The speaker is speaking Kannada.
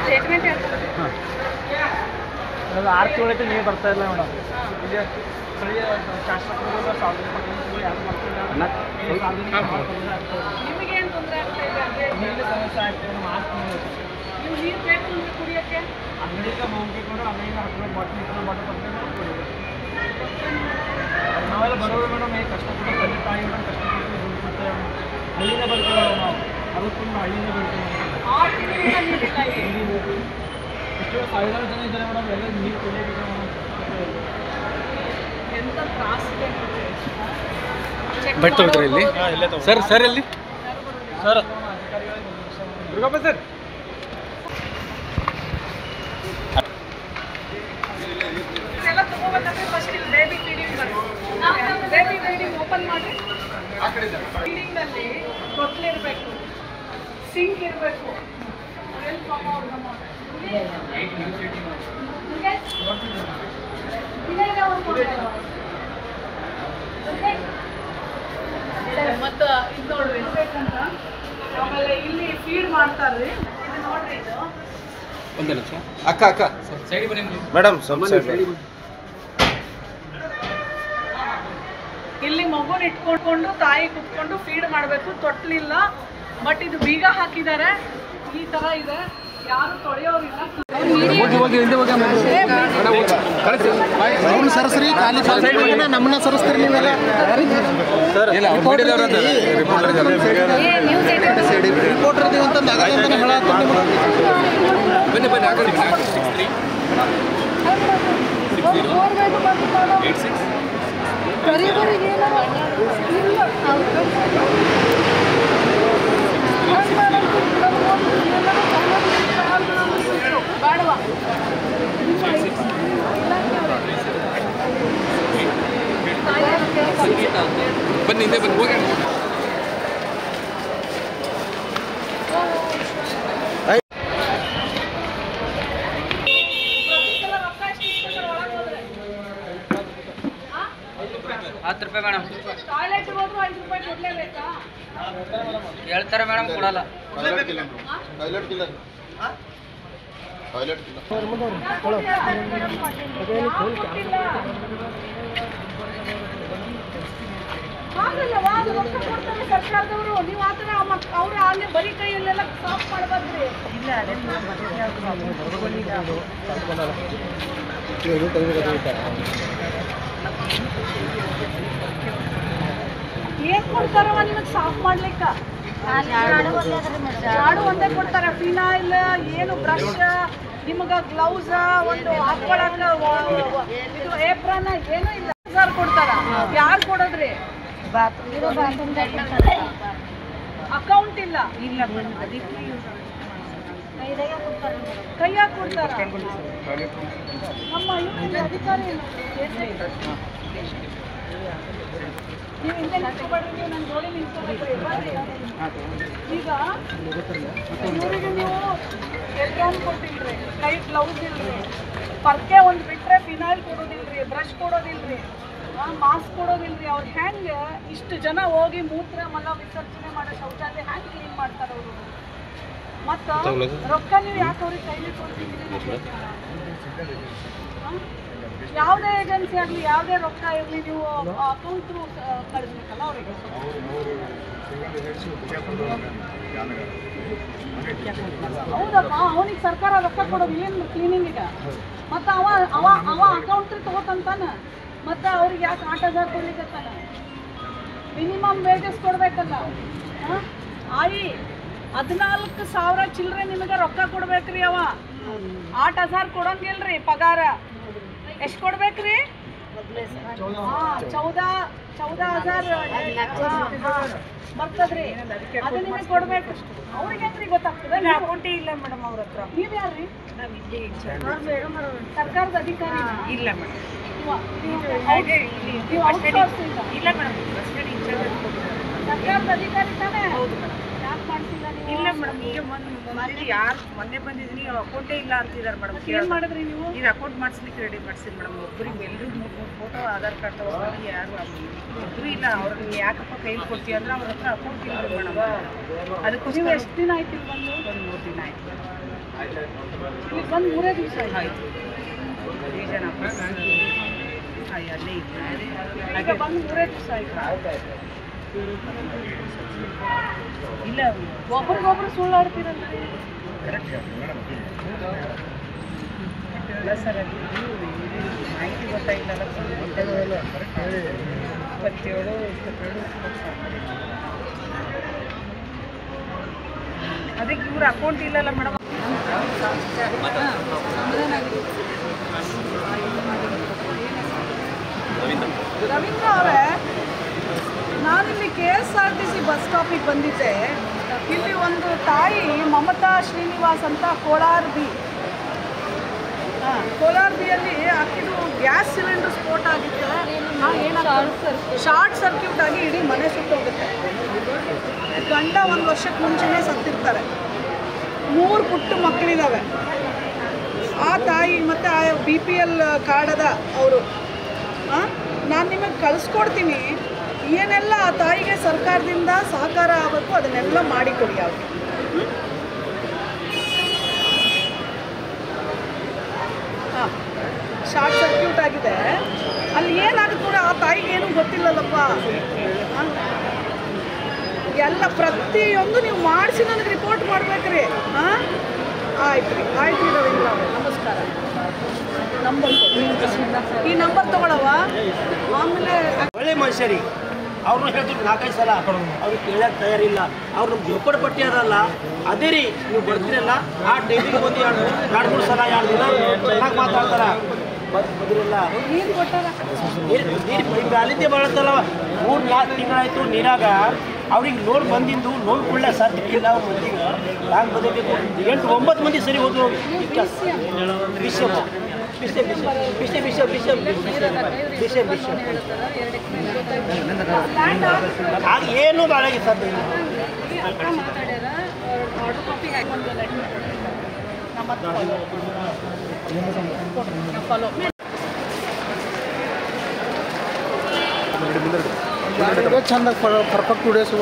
ಸ್ಟೇಟ್ಮೆಂಟ್ ಅದು 6 ತಿಂಗಳೈತೆ ನೀವು ಬರ್ತಾ ಇಲ್ಲ ಮೇಡಮ್. ಇಲ್ಲಿ ಸ್ಥಳೀಯ ಶಾಸಕರು ಸಾಧನೆ ಪಡೆದು ಯಾರು ಮಾಡ್ತಿಲ್ಲ. ನಿಮಗೇನು ತೊಂದರೆ ಆಗ್ತಾ ಇದೆ ಅಂದರೆ ನೀರಿನ ಸಮಸ್ಯೆ ಆಗ್ತದೆ. ಮಾಸ್ಕ್ ನೀವು ನೀರು ಬೇಕು ಅಂದರೆ ಕುಡಿಯೋಕ್ಕೆ ಅಂಗಡಿಗೆ ಹೋಗ್ಕೊಂಡು ಅಂಗಡಿಯಿಂದ ಹಾಕೊಂಡು ಬಾಟ್ಲ್ ಬಂದರೆ ನಾವೆಲ್ಲ ಬರೋದು ಮೇಡಮ್. ಹೇಗೆ ಕಷ್ಟಪಟ್ಟು ತಂದೆ ತಾಯಿ ಮೇಡಮ್ ಕಷ್ಟಪಟ್ಟು ದುಡ್ಡು ಕೊಡ್ತೇವೆ. ಹಳ್ಳಿನೇ ಬರ್ತೇವೆ ನಾವು. ಅದಕ್ಕೊಂದು ಹಳ್ಳಿನೇ ಬರ್ತೇವೆ. ಎಷ್ಟೋ ಸಾವಿರಾರು ಜನ ಇದ್ದಾರೆ ಮೇಡಮ್. ಎಲ್ಲ ನೀರು ಕುಡಿಯಬೇಕು ಮೇಡಮ್. ಎಂಥ ತ್ರಾಸಿದೆ ಬಟ್ ತೊಗೊಳ್ತಾರೆ ಇಲ್ಲಿ ಸರ್. ಸರ್ ಎಲ್ಲಿ ಸರ್? ದುರ್ಗಪ್ಪ ಸರ್. ಎಲ್ಲ ತಗೋಬೇಕಂದ್ರೆ ಫಸ್ಟ್ ಇಲ್ಲಿ ಬೇಬಿ ಫೀಡಿಂಗ್ ಬರುತ್ತೆ. ಬೇಬಿ ಫೀಡಿಂಗ್ ಓಪನ್ ಮಾಡಿ. ಫೀಡಿಂಗಲ್ಲಿ ತೊಟ್ಲಿರಬೇಕು, ಸಿಂಕ್ ಇರಬೇಕು. ಮತ್ತು ಇದು ನೋಡ್ರಿ ಅಂತ ಆಮೇಲೆ ಇಲ್ಲಿ ಫೀಡ್ ಮಾಡ್ತಾರ್ರಿ. ಇದು ನೋಡ್ರಿ, ಇದು ಒಂದೇ ನಿಮಿಷ ಅಕ್ಕ ಅಕ್ಕ ಸೈಡ್ ಬನ್ನಿ ಮೇಡಮ್. ಇಲ್ಲಿ ಮಗುನ ಇಟ್ಕೊಂಡು ತಾಯಿ ಕುತ್ಕೊಂಡು ಫೀಡ್ ಮಾಡಬೇಕು. ತೊಟ್ಲಿಲ್ಲ, ಬಟ್ ಇದು ಬೀಗ ಹಾಕಿದ್ದಾರೆ. ಈ ತರ ಇದೆ, ಯಾರು ತೊಳೆಯೋರಿಲ್ಲ. ಸರಸ್ರಿ ಖಾಲಿ ನಮ್ಮನ್ನ ಸರಸ್ತಾರೆ ನೀವೆಲ್ಲ. ರಿಪೋರ್ಟರ್ ಇದೀವಿ ಅಂತಂದು ಆಗದಂತಾನೆ ಹೇಳತ್ತೀನಿ. ಬನ್ನಿ ಬನ್ನಿ ಆಗಲಿ. 6386 ಬನ್ನಿ ಹಿಂದೆ ಬನ್ನಿ ಹೋಗಿ. ₹10 ಮೇಡಮ್. ಟಾಯ್ಲೆಟ್ ಹೋದ್ರು ₹5 ಕೊಡ್ಲೇಬೇಕಾ? ಹೇಳ್ತಾರೆ ಮೇಡಮ್, ಕೊಡಲ್ಲ. ಹಾಗಲ್ಲವಾ, ಅದು ರೊಕ್ಕ ಕೊಡ್ತಾರೆ ಸರ್ಕಾರದವರು. ನೀವು ಆ ಥರ ಅವ್ರು ಅಲ್ಲಿ ಬರೀ ಕೈಯಲ್ಲೆಲ್ಲ ಸಾಫ್ ಮಾಡಬಾರ್ದ್ರಿ. ಇಲ್ಲ ಏನ್ ಕೊಡ್ತಾರವ ನಿಮಗೆ ಸಾಫ್ ಮಾಡ್ಲಿಕ್ಕ? ಜಾಡು ಒಂದೇ ಕೊಡ್ತಾರೆ. ಫಿನಾಯಿಲ್ ಏನು, ಬ್ರಷ್, ನಿಮಗ ಗ್ಲೌಸ್, ಒಂದು ಹಾಕೊಳಕ ಇದು ಏಪ್ರನ್ ಏನೂ ಇಲ್ಲ. ಸರ್ ಕೊಡ್ತಾರ. ಯಾರು ಕೊಡೋದ್ರಿ? ಅಕೌಂಟ್ ಇಲ್ಲ. ಕೈಯಾಗ ಕೊಡ್ತಾರ. ನಮ್ಮ ಅಧಿಕಾರಿ ನೀವು ಹಿಂದೆ ನಿಂತ್ಕೊಬೇಡ್ರಿ. ನೀವು ನನ್ನ ಜೋಡಿ ನಿಂತ್ಕೋಬೇಕ್ರಿ. ಈಗ ಇವರಿಗೆ ನೀವು ಎಲ್ರೌಂಡ್ ಕೊಟ್ಟಿಲ್ರಿ, ಕೈ ಗ್ಲೌಸ್ ಇಲ್ರಿ, ಪರ್ಕೆ ಒಂದು ಬಿಟ್ಟರೆ ಫಿನಾಯಿಲ್ ಕೊಡೋದಿಲ್ರಿ, ಬ್ರಷ್ ಕೊಡೋದಿಲ್ರಿ, ಮಾಸ್ಕ್ ಕೊಡೋದಿಲ್ರಿ. ಅವ್ರು ಹೆಂಗೆ ಇಷ್ಟು ಜನ ಹೋಗಿ ಮೂತ್ರ ಮಲ ವಿಸರ್ಜನೆ ಮಾಡೋ ಶೌಚಾಲಯ ಹೆಂಗೆ ಕ್ಲೀನ್ ಮಾಡ್ತಾರೆ ಅವರು? ಮತ್ತು ರೊಕ್ಕ ನೀವು ಯಾಕೆ ಅವ್ರಿಗೆ ಕೈಲಿ ಕೊಡ್ತೀವಿ? ಯಾವುದೇ ಏಜೆನ್ಸಿ ಆಗಲಿ, ಯಾವುದೇ ರೊಕ್ಕ ಇರಲಿ, ನೀವು ಅಕೌಂಟ್ ಥ್ರೂ ಕಳಿಸ್ಬೇಕಲ್ಲ ಅವರಿಗೆ. ಹೌದಪ್ಪ, ಅವನಿಗೆ ಸರ್ಕಾರ ರೊಕ್ಕ ಕೊಡೋದು ಏನು ಕ್ಲೀನಿಂಗಿಗೆ? ಮತ್ತು ಅವ ಅಕೌಂಟ್ ಥ್ರೂ ತಗೋತಂತಾನ. ಮತ್ತು ಅವ್ರಿಗೆ ಯಾಕೆ 8000 ಕೊಡ್ಲಿಕ್ಕತ್ತಾನ? ಮಿನಿಮಮ್ ವೇಜಸ್ ಕೊಡಬೇಕಲ್ಲ. ಆಯಿ 14,000 ಚಿಲ್ಲರೆ ನಿಮಗೆ ರೊಕ್ಕ ಕೊಡ್ಬೇಕ್ರಿ. ಅವ 8000 ಕೊಡಂಗಿಲ್ರಿ ಪಗಾರ. ಎಷ್ಟು ಕೊಡ್ಬೇಕ್ರಿ? 14,000 ಬರ್ತದ್ರಿ. ಅದು ನಿಮಗೆ ಕೊಡ್ಬೇಕು. ಅವ್ರಿಗೆ ಹೆಂಗ್ರಿ ಗೊತ್ತಾಗ್ತದೆ? ಅಕೌಂಟೇ ಇಲ್ಲ ಮೇಡಮ್ ಅವ್ರ ಹತ್ರ. ನೀವು ಯಾರ್ರಿ? ಸರ್ಕಾರದ ಅಧಿಕಾರಿ ಇಲ್ಲ ಮೇಡಮ್. ಇಲ್ಲ ಮೇಡಮ್, ಸರ್ಕಾರದ ಅಧಿಕಾರಿ ತಾನೇ? ಹೌದು ಮೇಡಮ್. ಯಾಕೆ ಮಾಡ್ತಿಲ್ಲ ನೀವು? ಇಲ್ಲ ಮೇಡಮ್, ಈಗ ಮೊನ್ನೆ ಬಂದಿದ್ದೀನಿ, ಅಕೌಂಟೇ ಇಲ್ಲ ಅಂತಿದ್ದಾರೆ ಮೇಡಮ್. ಏನು ಮಾಡಿದ್ರಿ ನೀವು? ಈಗ ಅಕೌಂಟ್ ಮಾಡಿಸ್ಲಿಕ್ಕೆ ರೆಡಿ ಮಾಡಿಸಿರಿ ಮೇಡಮ್. ಒಬ್ಬರಿಗೆ ಎಲ್ಲರಿಗೂ 3 ಫೋಟೋ, ಆಧಾರ್ ಕಾರ್ಡ್ ತಗೊಂಡು ಯಾರು ಒಬ್ಬರು ಇಲ್ಲ. ಅವ್ರಿಗೆ ಯಾಕಪ್ಪ ಕೈಲಿ ಕೊಡ್ತೀವಿ ಅಂದ್ರೆ ಅವ್ರ ಹತ್ರ ಅಕೌಂಟ್ ಇಲ್ಲ ಮೇಡಮ್. ಅದಕ್ಕೋಸ್ಕರ ಎಷ್ಟು ದಿನ ಆಯ್ತು ಇಲ್ಲಿ ಬಂದು? ಒಂದು 3 ದಿನ ಆಯ್ತು. ಇಲ್ಲಿ ಬಂದು 3 ದಿವಸ ಆಯ್ತು. ಈಗ ಬಂದು 3 ದಿವಸ ಆಯ್ತು. ಇಲ್ಲ ಒಬ್ರಿಗೊಬ್ರು ಸುಳ್ಳಾಡ್ತೀರಲ್ಲ. ಇಲ್ಲ ಸರ್ ಅದು ಮಾಹಿತಿ ಗೊತ್ತಾಗಿಲ್ಲ. 27 ಅದಕ್ಕೆ ಇವ್ರ ಅಕೌಂಟ್ ಇಲ್ಲಲ್ಲ ಮೇಡಮ್. ರವೀಂದ್ರ ಅವರೇ, ನಾನಿಲ್ಲಿ KSRTC ಬಸ್ ಸ್ಟಾಪಿಗೆ ಬಂದಿದ್ದೆ. ಇಲ್ಲಿ ಒಂದು ತಾಯಿ ಮಮತಾ ಶ್ರೀನಿವಾಸ್ ಅಂತ ಕೋಲಾರ ಬಿಯಲ್ಲಿ ಆಕಿದು ಗ್ಯಾಸ್ ಸಿಲಿಂಡರ್ ಸ್ಫೋಟ ಆಗಿತ್ತು. ಶಾರ್ಟ್ ಸರ್ಕ್ಯೂಟ್ ಆಗಿ ಇಡೀ ಮನೆ ಸುಟ್ಟೋಗುತ್ತೆ. ಗಂಡ 1 ವರ್ಷಕ್ಕೆ ಮುಂಚೆನೇ ಸತ್ತಿರ್ತಾರೆ. 3 ಪುಟ್ಟ ಮಕ್ಕಳಿದ್ದಾವೆ. ಆ ತಾಯಿ ಮತ್ತು ಆ BPL ಕಾರ್ಡದ ಅವರು. ನಾನು ನಿಮಗೆ ಕಳಿಸ್ಕೊಡ್ತೀನಿ. ಏನೆಲ್ಲ ಆ ತಾಯಿಗೆ ಸರ್ಕಾರದಿಂದ ಸಹಕಾರ ಆಗಬೇಕು ಅದನ್ನೆಲ್ಲ ಮಾಡಿಕೊಡಿ ಅವ್ರಿಗೆ. ಹಾಂ, ಶಾರ್ಟ್ ಸರ್ಕ್ಯೂಟ್ ಆಗಿದೆ. ಅಲ್ಲಿ ಏನಾಗುತ್ತೆ ನೋಡಿ, ಆ ತಾಯಿಗೆ ಏನೂ ಗೊತ್ತಿಲ್ಲಲ್ಲಪ್ಪ. ಎಲ್ಲ ಪ್ರತಿಯೊಂದು ನೀವು ಮಾಡಿಸಿ ನನಗೆ ರಿಪೋರ್ಟ್ ಮಾಡ್ಬೇಕ್ರಿ. ಹಾಂ, ಆಯ್ತು ರೀ ರವೀಂದ್ರ ಅವರೇ, ನಮಸ್ಕಾರ. ನಂಬರ್ ಈ ನಂಬರ್ ತೊಗೊಳವ. ಆಮೇಲೆ ಒಳ್ಳೆ ಮನುಷ್ಯರಿ ಅವ್ರನ್ನ ಹೇಳ್ತಿದ್ರು 4-5 ಸಲ ಅವ್ರಿಗೆ ಕೇಳಕ್ಕೆ ತಯಾರಿಲ್ಲ. ಅವ್ರು ನಮ್ಗೆ ಜೋಪಡ ಪಟ್ಟಿ ಅದಲ್ಲ. ಅದೇ ರೀ ನೀವು ಬರ್ತೀರಲ್ಲ ಆ ಟೈಮಿಗೆ ಒಂದು 2-3 ಸಲ 2 ದಿನ ಚೆನ್ನಾಗಿ ಮಾತಾಡ್ತಾರ. ಬದಿರಲ್ಲ ನೀರು ಕೊಟ್ಟಾರ. ನೀರು ಅಲ್ಲಿದ್ದೇ ಬಳತ್ತಲ್ಲ. 3-4 ತಿಂಗಳಾಯ್ತು ನೀರಾಗ. ಅವ್ರಿಗೆ ಲೋನ್ ಬಂದಿದ್ದು ಲೋನ್ ಕೊಳ್ಳೆ ಸಾಧ್ಯವಿಲ್ಲ. ಅವ್ರ ಮಂದಿಗೆ ಹ್ಯಾಂಗೆ ಬದಬೇಕು. 8-9 ಮಂದಿ ಸರಿ ಹೋದ್ರು. ಆಗ ಏನು ಬಾಳಾಗಿ ಸಾಧ್ಯ ಇಲ್ಲ. ಚಂದ ಪರ್ಫೆಕ್ಟ್ ವಿಡಿಯೋಸ್